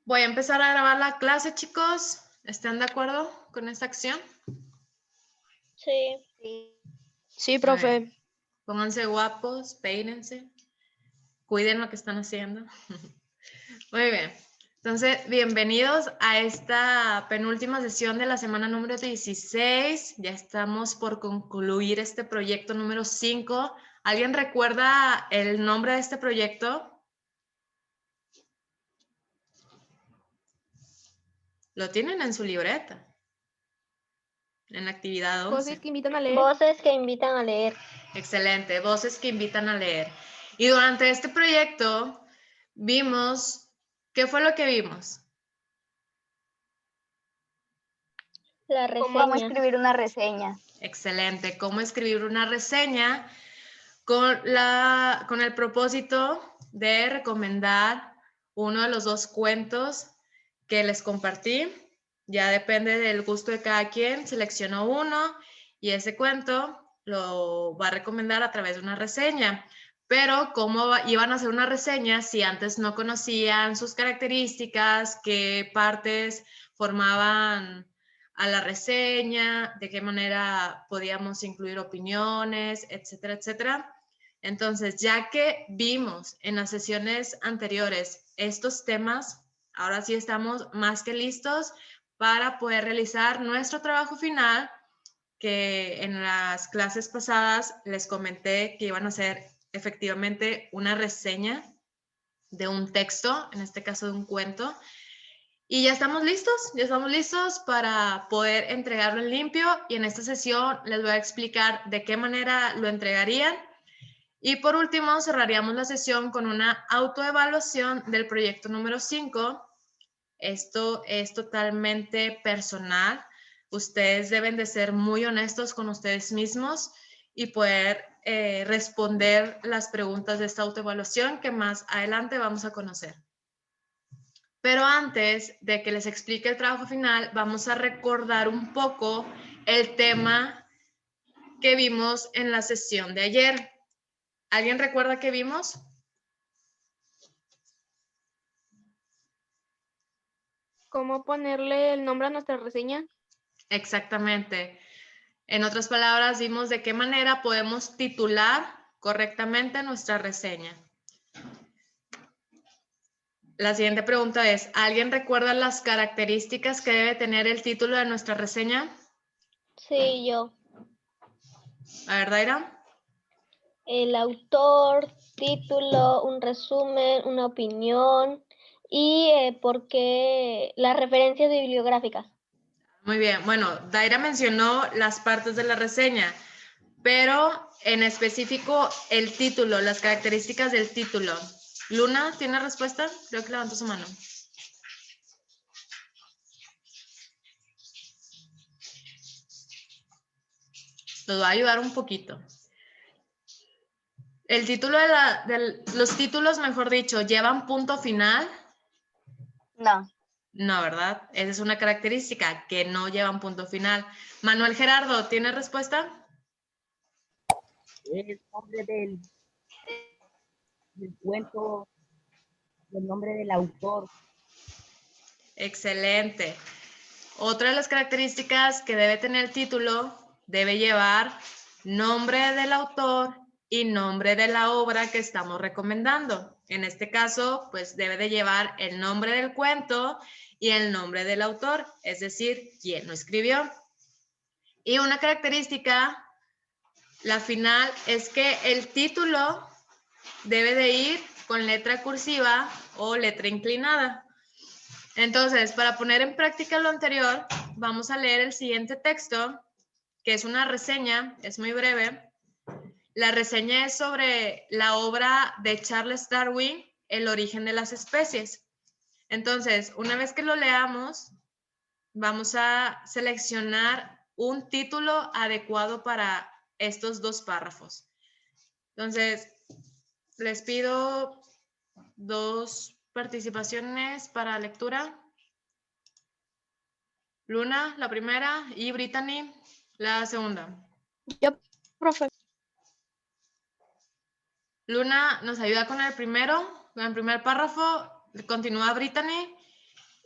Voy a empezar a grabar la clase, chicos. ¿Están de acuerdo con esta acción? Sí. Sí, A profe. ver, pónganse guapos, peínense, cuiden lo que están haciendo. Muy bien. Entonces, bienvenidos a esta penúltima sesión de la semana número 16. Ya estamos por concluir este proyecto número 5. ¿Alguien recuerda el nombre de este proyecto? Lo tienen en su libreta, en la actividad 11. Voces que invitan a leer. Voces que invitan a leer. Excelente, voces que invitan a leer. Y durante este proyecto vimos, ¿qué fue lo que vimos? La ¿Cómo reseña. escribir una reseña? Excelente, cómo escribir una reseña con el propósito de recomendar uno de los dos cuentos que les compartí. Ya depende del gusto de cada quien, seleccionó uno y ese cuento lo va a recomendar a través de una reseña. Pero ¿cómo iban a hacer una reseña si antes no conocían sus características, qué partes formaban a la reseña, de qué manera podíamos incluir opiniones, etcétera, etcétera? Entonces, ya que vimos en las sesiones anteriores estos temas, ahora sí estamos más que listos para poder realizar nuestro trabajo final, que en las clases pasadas les comenté que iban a hacer efectivamente una reseña de un texto, en este caso de un cuento. Y ya estamos listos para poder entregarlo en limpio, y en esta sesión les voy a explicar de qué manera lo entregarían. Y por último, cerraríamos la sesión con una autoevaluación del proyecto número 5. Esto es totalmente personal. Ustedes deben de ser muy honestos con ustedes mismos y poder responder las preguntas de esta autoevaluación que más adelante vamos a conocer. Pero antes de que les explique el trabajo final, vamos a recordar un poco el tema que vimos en la sesión de ayer. ¿Alguien recuerda qué vimos? ¿Cómo ponerle el nombre a nuestra reseña? Exactamente. En otras palabras, vimos de qué manera podemos titular correctamente nuestra reseña. La siguiente pregunta es, ¿alguien recuerda las características que debe tener el título de nuestra reseña? Sí, yo. A ver, Daira. El autor, título, un resumen, una opinión y por qué las referencias bibliográficas. Muy bien. Bueno, Daira mencionó las partes de la reseña, pero en específico el título, las características del título. ¿Luna tiene respuesta? Creo que levantó su mano. Nos va a ayudar un poquito. El título los títulos, mejor dicho, ¿llevan punto final? No. No, ¿verdad? Esa es una característica, que no llevan punto final. Manuel Gerardo, ¿tiene respuesta? El nombre del cuento, el nombre del autor. Excelente. Otra de las características que debe tener el título, debe llevar nombre del autor y nombre de la obra que estamos recomendando. En este caso, pues debe de llevar el nombre del cuento y el nombre del autor, es decir, quién lo escribió. Y una característica, la final, es que el título debe de ir con letra cursiva o letra inclinada. Entonces, para poner en práctica lo anterior, vamos a leer el siguiente texto, que es una reseña, es muy breve. La reseña es sobre la obra de Charles Darwin, El origen de las especies. Entonces, una vez que lo leamos, vamos a seleccionar un título adecuado para estos dos párrafos. Entonces, les pido 2 participaciones para lectura. Luna, la primera, y Brittany, la segunda. Yo, profe. Luna nos ayuda con el primero, con el primer párrafo, continúa Brittany,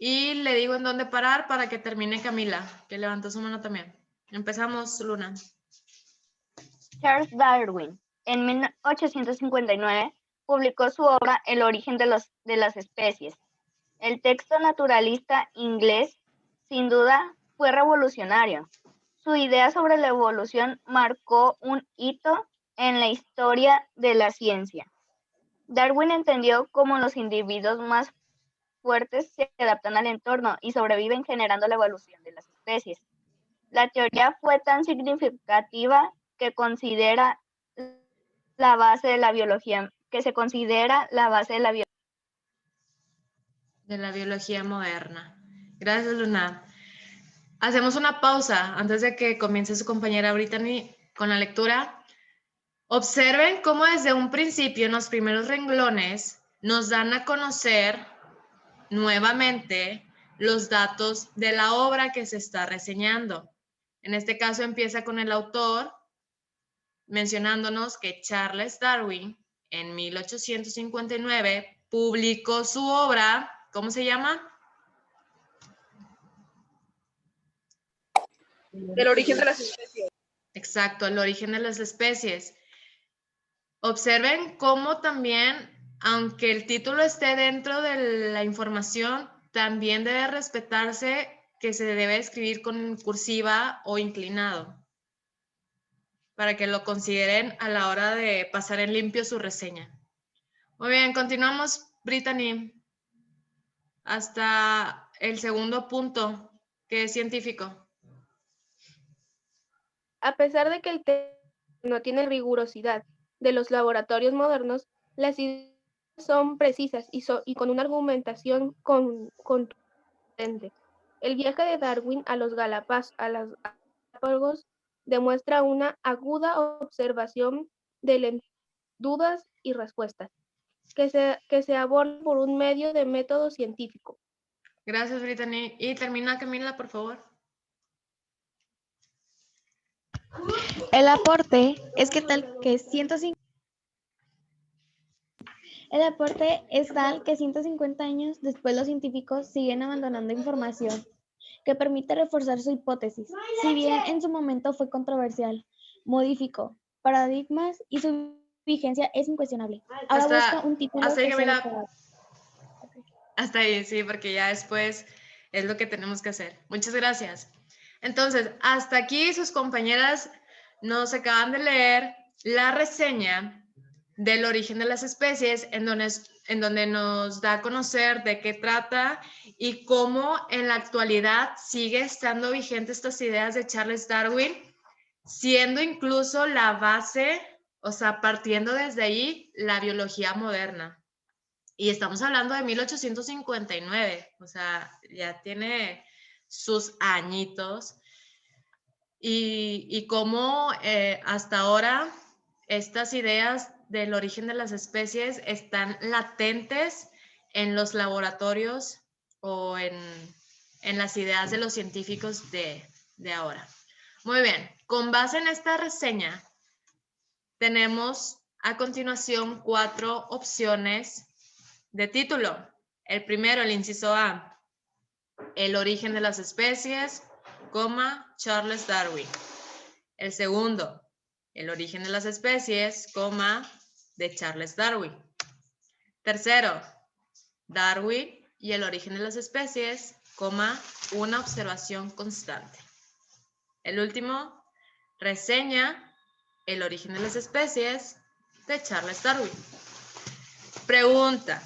Y le digo en dónde parar para que termine Camila, que levantó su mano también. Empezamos, Luna. Charles Darwin, en 1859, publicó su obra El origen de las especies. El texto naturalista inglés, sin duda, fue revolucionario. Su idea sobre la evolución marcó un hito en la historia de la ciencia. Darwin entendió cómo los individuos más fuertes se adaptan al entorno y sobreviven generando la evolución de las especies. La teoría fue tan significativa que se considera la base de la biología De la biología moderna. Gracias, Luna. Hacemos una pausa antes de que comience su compañera Brittany con la lectura. Observen cómo desde un principio, en los primeros renglones, nos dan a conocer nuevamente los datos de la obra que se está reseñando. En este caso empieza con el autor mencionándonos que Charles Darwin en 1859 publicó su obra, ¿cómo se llama? El origen de las especies. Exacto, el origen de las especies. Observen cómo también, aunque el título esté dentro de la información, también debe respetarse que se debe escribir con cursiva o inclinado, para que lo consideren a la hora de pasar en limpio su reseña. Muy bien, continuamos, Brittany, hasta el segundo punto, que es científico. A pesar de que el texto no tiene rigurosidad de los laboratorios modernos, las ideas son precisas y con una argumentación contundente. El viaje de Darwin a los Galápagos demuestra una aguda observación de dudas y respuestas que se aborda por un medio de método científico. Gracias, Brittany. Y termina, Camila, por favor. El aporte es que tal que 150 años después los científicos siguen abandonando información que permite reforzar su hipótesis. Si bien en su momento fue controversial, modificó paradigmas y su vigencia es incuestionable. Ahora busca un título hasta ahí, que sea Camila. adecuado. Hasta ahí, sí, porque ya después es lo que tenemos que hacer. Muchas gracias. Entonces, hasta aquí sus compañeras nos acaban de leer la reseña del origen de las especies, en donde nos da a conocer de qué trata y cómo en la actualidad sigue estando vigente estas ideas de Charles Darwin, siendo incluso la base, o sea, partiendo desde ahí, la biología moderna. Y estamos hablando de 1859, o sea, ya tiene sus añitos. Y cómo hasta ahora estas ideas del origen de las especies están latentes en los laboratorios o en las ideas de los científicos de ahora. Muy bien, con base en esta reseña, tenemos a continuación 4 opciones de título. El primero, el inciso A, el origen de las especies, Charles Darwin. El segundo, el origen de las especies, de Charles Darwin. Tercero, Darwin y el origen de las especies, una observación constante. El último, reseña, el origen de las especies, de Charles Darwin. Pregunta: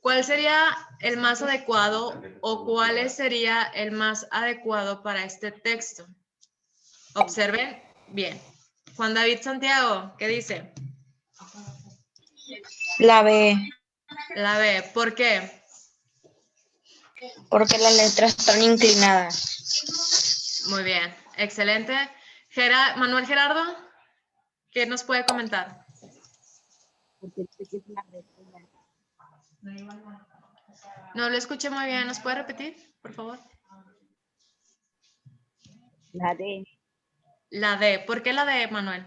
¿cuál sería el más adecuado o cuál sería el más adecuado para este texto? Observen bien. Juan David Santiago, ¿qué dice? La B, La B. ¿Por qué? porque las letras están inclinadas. Muy bien, excelente. Manuel Gerardo, ¿qué nos puede comentar? Porque sé que es una reseña. No lo escuché muy bien, ¿nos puede repetir, por favor? La D. La D. ¿Por qué la D, Manuel?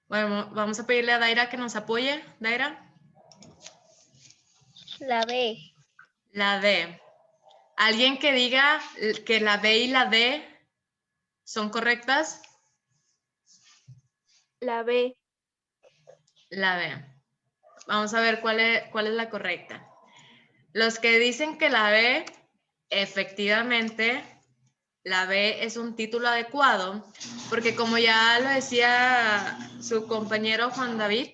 Bueno, vamos a pedirle a Daira que nos apoye. Daira. La B. La D. ¿Alguien que diga que la B y la D son correctas? La B. La B. Vamos a ver cuál es la correcta. Los que dicen que la B, efectivamente, la B es un título adecuado, porque como ya lo decía su compañero Juan David,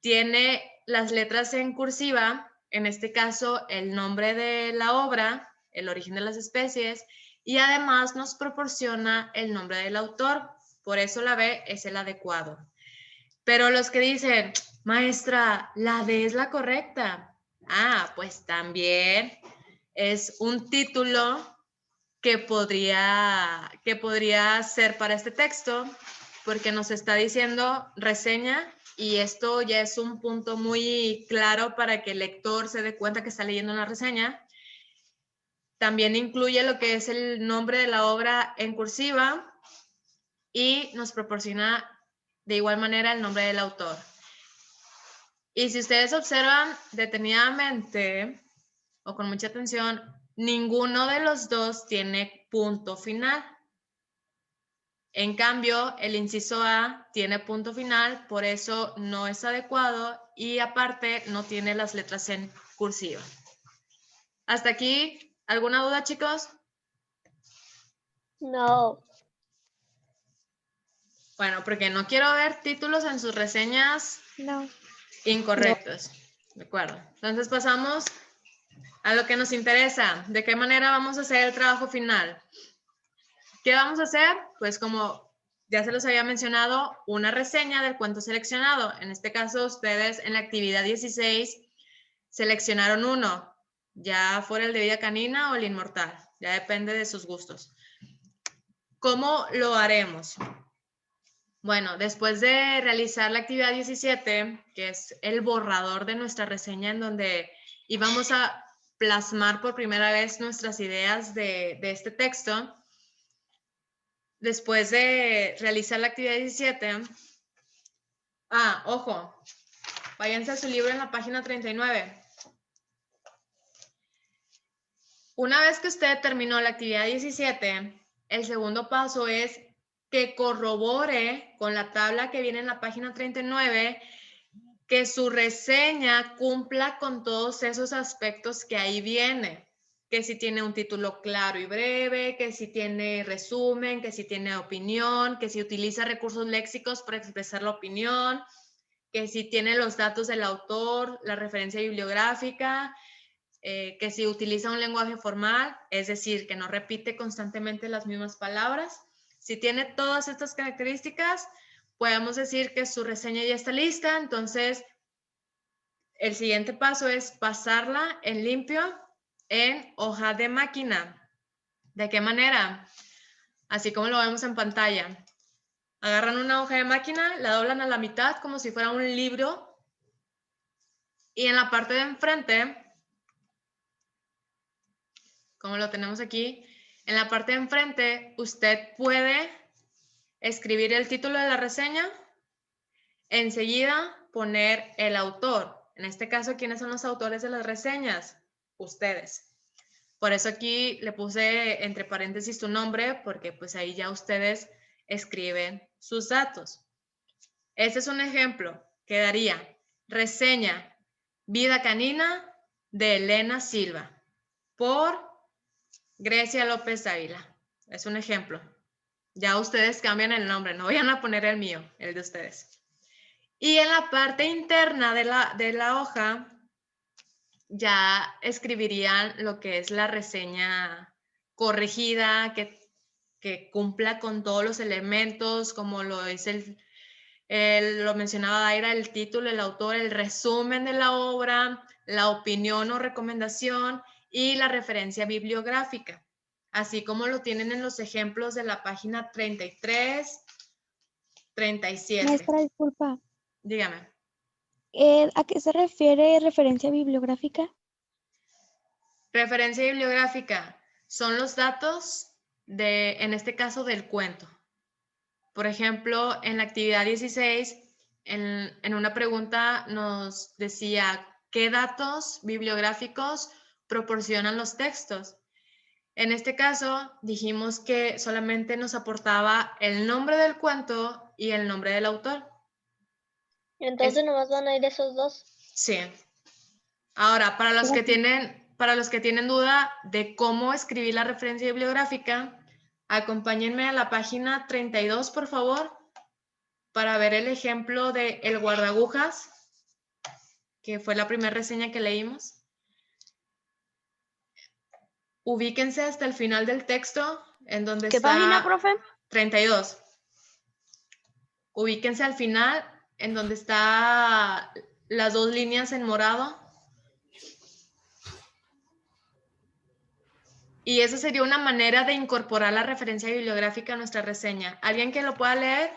tiene las letras en cursiva, en este caso el nombre de la obra, el origen de las especies, y además nos proporciona el nombre del autor. Por eso la B es el adecuado. Pero los que dicen, maestra, la D es la correcta. Ah, pues también es un título que podría ser para este texto, porque nos está diciendo reseña, y esto ya es un punto muy claro para que el lector se dé cuenta que está leyendo una reseña. También incluye lo que es el nombre de la obra en cursiva y nos proporciona de igual manera el nombre del autor. Y si ustedes observan detenidamente o con mucha atención, ninguno de los dos tiene punto final. En cambio, el inciso A tiene punto final, por eso no es adecuado y aparte no tiene las letras en cursiva. ¿Hasta aquí alguna duda, chicos? No. Bueno, porque no quiero ver títulos en sus reseñas No. incorrectos. De acuerdo. Entonces pasamos a lo que nos interesa. ¿De qué manera vamos a hacer el trabajo final? ¿Qué vamos a hacer? Pues como ya se los había mencionado, una reseña del cuento seleccionado. En este caso, ustedes en la actividad 16 seleccionaron uno, ya fuera el de Vida Canina o el Inmortal. Ya depende de sus gustos. ¿Cómo lo haremos? Bueno, después de realizar la actividad 17, que es el borrador de nuestra reseña en donde íbamos a plasmar por primera vez nuestras ideas de este texto, después de realizar la actividad 17, ojo, váyanse a su libro en la página 39. Una vez que usted terminó la actividad 17, el segundo paso es que corrobore con la tabla que viene en la página 39 que su reseña cumpla con todos esos aspectos que ahí viene. Que si tiene un título claro y breve, que si tiene resumen, que si tiene opinión, que si utiliza recursos léxicos para expresar la opinión, que si tiene los datos del autor, la referencia bibliográfica, que si utiliza un lenguaje formal, es decir, que no repite constantemente las mismas palabras. Si tiene todas estas características, podemos decir que su reseña ya está lista. Entonces, el siguiente paso es pasarla en limpio en hoja de máquina. ¿De qué manera? Así como lo vemos en pantalla. Agarran una hoja de máquina, la doblan a la mitad como si fuera un libro y en la parte de enfrente, como lo tenemos aquí, en la parte de enfrente usted puede escribir el título de la reseña, enseguida poner el autor. En este caso, ¿quiénes son los autores de las reseñas? Ustedes. Por eso aquí le puse entre paréntesis tu nombre, porque pues ahí ya ustedes escriben sus datos. Este es un ejemplo. Quedaría reseña Vida Canina de Elena Silva por Grecia López Ávila. Es un ejemplo. Ya ustedes cambian el nombre, no vayan a poner el mío, el de ustedes. Y en la parte interna de la hoja ya escribirían lo que es la reseña corregida, que cumpla con todos los elementos, como lo es lo mencionaba Daira, el título, el autor, el resumen de la obra, la opinión o recomendación y la referencia bibliográfica, así como lo tienen en los ejemplos de la página 33, 37. Maestra, disculpa. Dígame. ¿A qué se refiere referencia bibliográfica? Referencia bibliográfica son los datos en este caso del cuento. Por ejemplo, en la actividad 16, en una pregunta nos decía, ¿qué datos bibliográficos proporcionan los textos? En este caso, dijimos que solamente nos aportaba el nombre del cuento y el nombre del autor. Entonces nomás van a ir esos dos. Sí. Ahora, para los que tienen duda de cómo escribir la referencia bibliográfica, acompáñenme a la página 32, por favor, para ver el ejemplo de El guardagujas, que fue la primera reseña que leímos. Ubíquense hasta el final del texto, en donde ¿Qué está... página, profe? 32. Ubíquense al final, en donde está las dos líneas en morado. Y esa sería una manera de incorporar la referencia bibliográfica a nuestra reseña. ¿Alguien que lo pueda leer?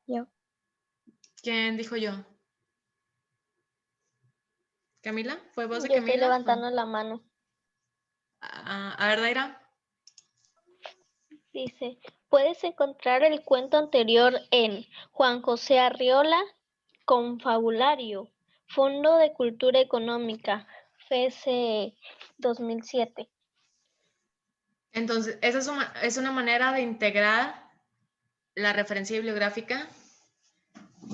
Yo. ¿Quién dijo yo? ¿Camila? ¿Fue voz de Yo Camila? estoy levantando la mano. A ver, Daira. Dice, puedes encontrar el cuento anterior en Juan José Arriola, Confabulario, Fondo de Cultura Económica, FESE 2007. Entonces, esa es una manera de integrar la referencia bibliográfica,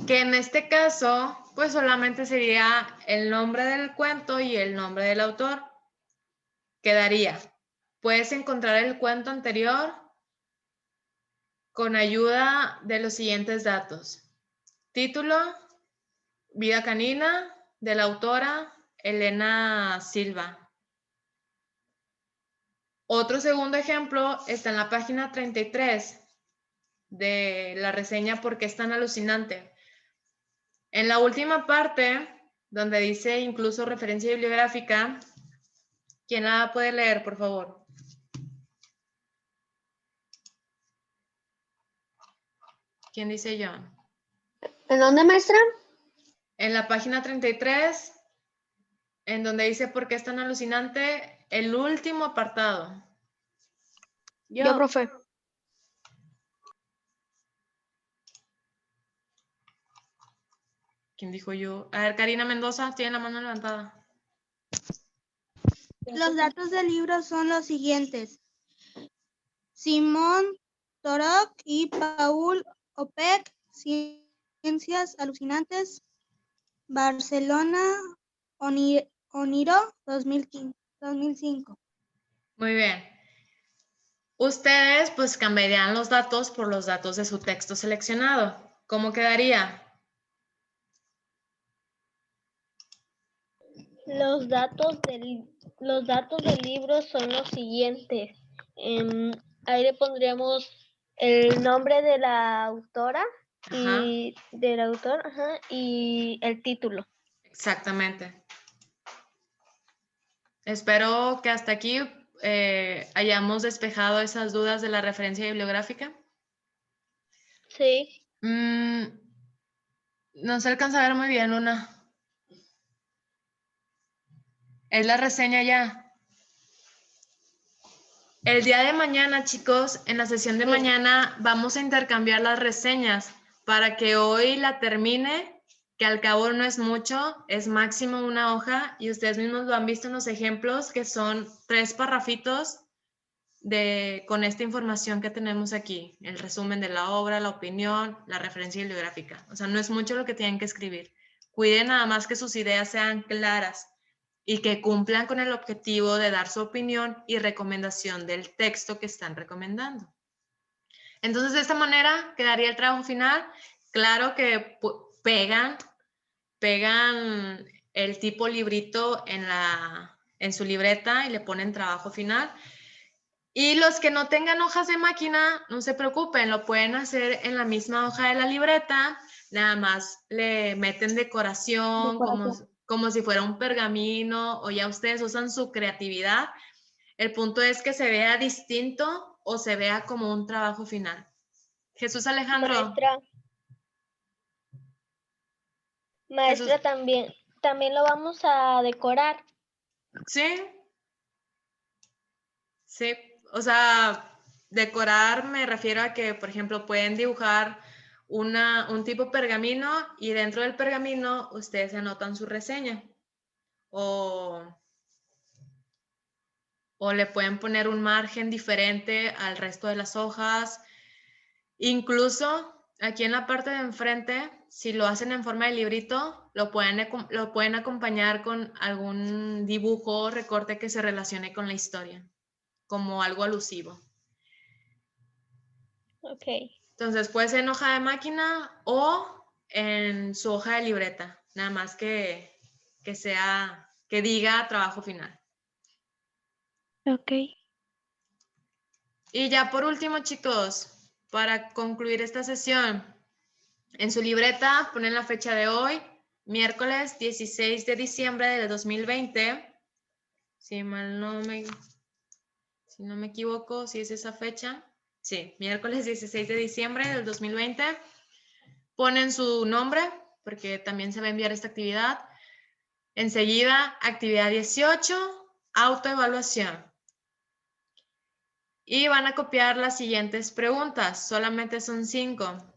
que en este caso, pues solamente sería el nombre del cuento y el nombre del autor. Quedaría, puedes encontrar el cuento anterior con ayuda de los siguientes datos. Título, Vida canina, de la autora Elena Silva. Otro segundo ejemplo está en la página 33 de la reseña ¿Por qué es tan alucinante? En la última parte, donde dice incluso referencia bibliográfica, ¿quién la puede leer, por favor? ¿Quién dice yo? ¿En dónde, maestra? En la página 33, en donde dice ¿por qué es tan alucinante? El último apartado. Yo, profe. ¿Quién dijo yo? A ver, Karina Mendoza, tiene la mano levantada. Los datos del libro son los siguientes. Simón Torok y Paul Opek, Ciencias Alucinantes, Barcelona, Oniro, 2005. Muy bien. Ustedes pues cambiarían los datos por los datos de su texto seleccionado. ¿Cómo quedaría? Los datos del libro son los siguientes. Ahí le pondríamos el nombre de la autora y del autor, y el título. Exactamente. Espero que hasta aquí hayamos despejado esas dudas de la referencia bibliográfica. Sí. No se alcanza a ver muy bien, Luna. Es la reseña ya. El día de mañana, chicos, en la sesión de mañana vamos a intercambiar las reseñas para que hoy la termine, que al cabo no es mucho, es máximo una hoja y ustedes mismos lo han visto en los ejemplos, que son 3 parrafitos con esta información que tenemos aquí, el resumen de la obra, la opinión, la referencia bibliográfica. O sea, no es mucho lo que tienen que escribir. Cuiden nada más que sus ideas sean claras y que cumplan con el objetivo de dar su opinión y recomendación del texto que están recomendando. Entonces, de esta manera quedaría el trabajo final. Claro que pegan el tipo librito en su libreta y le ponen trabajo final. Y los que no tengan hojas de máquina, no se preocupen, lo pueden hacer en la misma hoja de la libreta, nada más le meten decoración. Como si fuera un pergamino, o ya ustedes usan su creatividad. El punto es que se vea distinto o se vea como un trabajo final. Jesús Alejandro. Maestra, también lo vamos a decorar. Sí. Sí, o sea, decorar me refiero a que, por ejemplo, pueden dibujar un tipo pergamino y dentro del pergamino ustedes anotan su reseña. O le pueden poner un margen diferente al resto de las hojas. Incluso aquí en la parte de enfrente, si lo hacen en forma de librito, lo pueden acompañar con algún dibujo o recorte que se relacione con la historia, como algo alusivo. Ok. Entonces puede ser en hoja de máquina o en su hoja de libreta, nada más que diga trabajo final. Ok. Y ya por último, chicos, para concluir esta sesión, en su libreta ponen la fecha de hoy, miércoles 16 de diciembre de 2020. Si no me equivoco, si es esa fecha. Sí, miércoles 16 de diciembre del 2020. Ponen su nombre, porque también se va a enviar esta actividad. Enseguida, actividad 18, autoevaluación. Y van a copiar las siguientes preguntas, solamente son 5.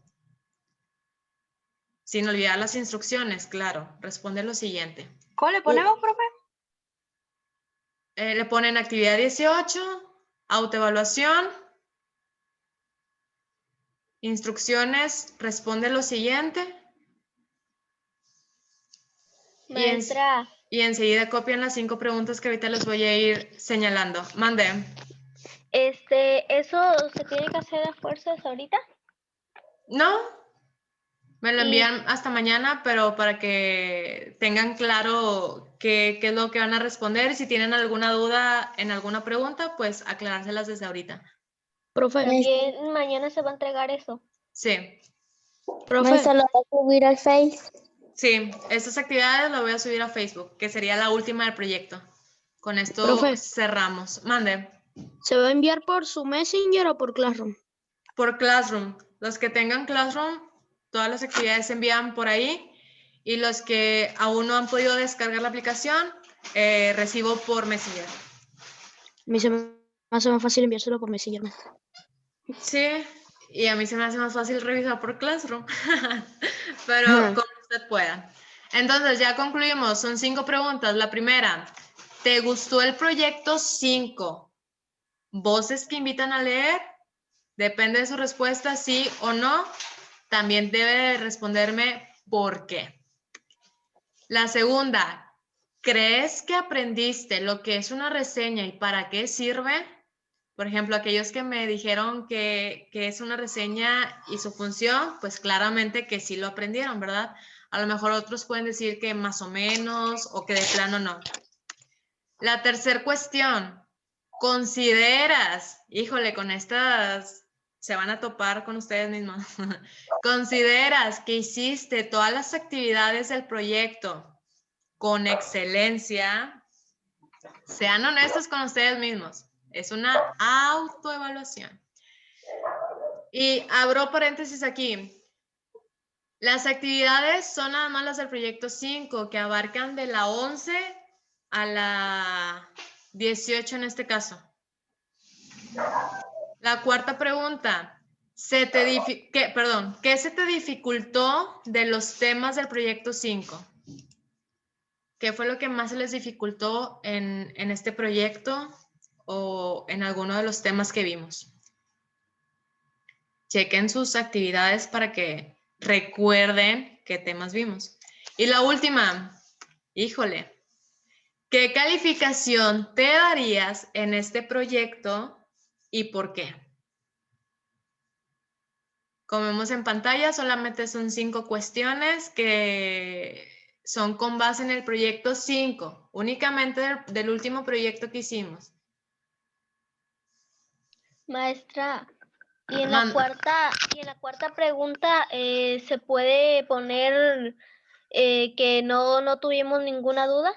Sin olvidar las instrucciones, claro. Responde lo siguiente. ¿Cómo le ponemos, profe? Le ponen actividad 18, autoevaluación, instrucciones, responde lo siguiente. Maestra. Y enseguida copian las 5 preguntas que ahorita les voy a ir señalando. Mande. ¿Eso se tiene que hacer a fuerzas ahorita? No, me lo envían hasta mañana, pero para que tengan claro qué es lo que van a responder. Si tienen alguna duda en alguna pregunta, pues aclarárselas desde ahorita. Profe. También mañana se va a entregar eso. Sí. Profe. ¿Eso lo va a subir al Face? Sí, estas actividades las voy a subir a Facebook, que sería la última del proyecto. Con esto Profe. cerramos. Mande. ¿Se va a enviar por su Messenger o por Classroom? Por Classroom. Los que tengan Classroom, todas las actividades se envían por ahí. Y los que aún no han podido descargar la aplicación, recibo por Messenger. A mí se me hace más fácil enviárselo por Messenger. Sí, y a mí se me hace más fácil revisar por Classroom. Pero como usted pueda. Entonces ya concluimos. Son 5 preguntas. La primera, ¿te gustó el proyecto 5? ¿Voces que invitan a leer? Depende de su respuesta, sí o no. También debe responderme por qué. La segunda, ¿crees que aprendiste lo que es una reseña y para qué sirve? Por ejemplo, aquellos que me dijeron que es una reseña y su función, pues claramente que sí lo aprendieron, ¿verdad? A lo mejor otros pueden decir que más o menos o que de plano no. La tercera cuestión, ¿consideras? Híjole, con estas se van a topar con ustedes mismos. ¿Consideras que hiciste todas las actividades del proyecto con excelencia? Sean honestos con ustedes mismos. Es una autoevaluación. Y abro paréntesis aquí. Las actividades son nada más las del proyecto 5, que abarcan de la 11 a la 18 en este caso. La cuarta pregunta. ¿Qué se te dificultó de los temas del proyecto 5? ¿Qué fue lo que más se les dificultó en este proyecto o en alguno de los temas que vimos? Chequen sus actividades para que recuerden qué temas vimos. Y la última, híjole, ¿qué calificación te darías en este proyecto y por qué? Como vemos en pantalla, solamente son 5 cuestiones que son con base en el proyecto 5, únicamente del último proyecto que hicimos. Maestra, y en la cuarta pregunta se puede poner que no tuvimos ninguna duda.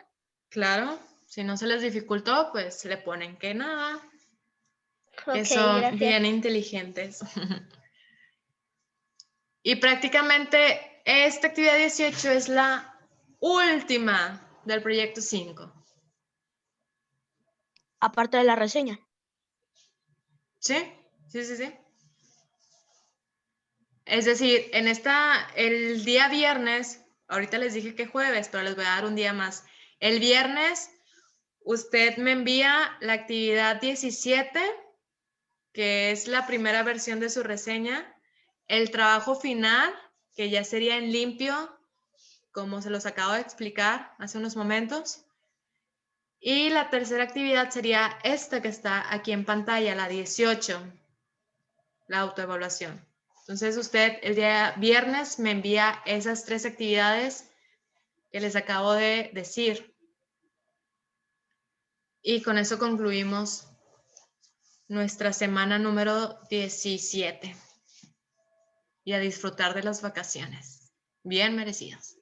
Claro, si no se les dificultó, pues le ponen que nada. Que Ok, son gracias. bien inteligentes. Y prácticamente esta actividad 18 es la última del proyecto 5. Aparte de la reseña. ¿Sí? Sí, sí, sí. Es decir, el día viernes, ahorita les dije que jueves, pero les voy a dar un día más. El viernes, usted me envía la actividad 17, que es la primera versión de su reseña, el trabajo final, que ya sería en limpio, como se los acabo de explicar hace unos momentos. Y la tercera actividad sería esta que está aquí en pantalla, la 18, la autoevaluación. Entonces usted el día viernes me envía esas 3 actividades que les acabo de decir. Y con eso concluimos nuestra semana número 17. Y a disfrutar de las vacaciones. Bien merecidas.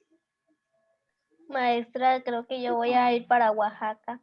Maestra, creo que yo voy a ir para Oaxaca.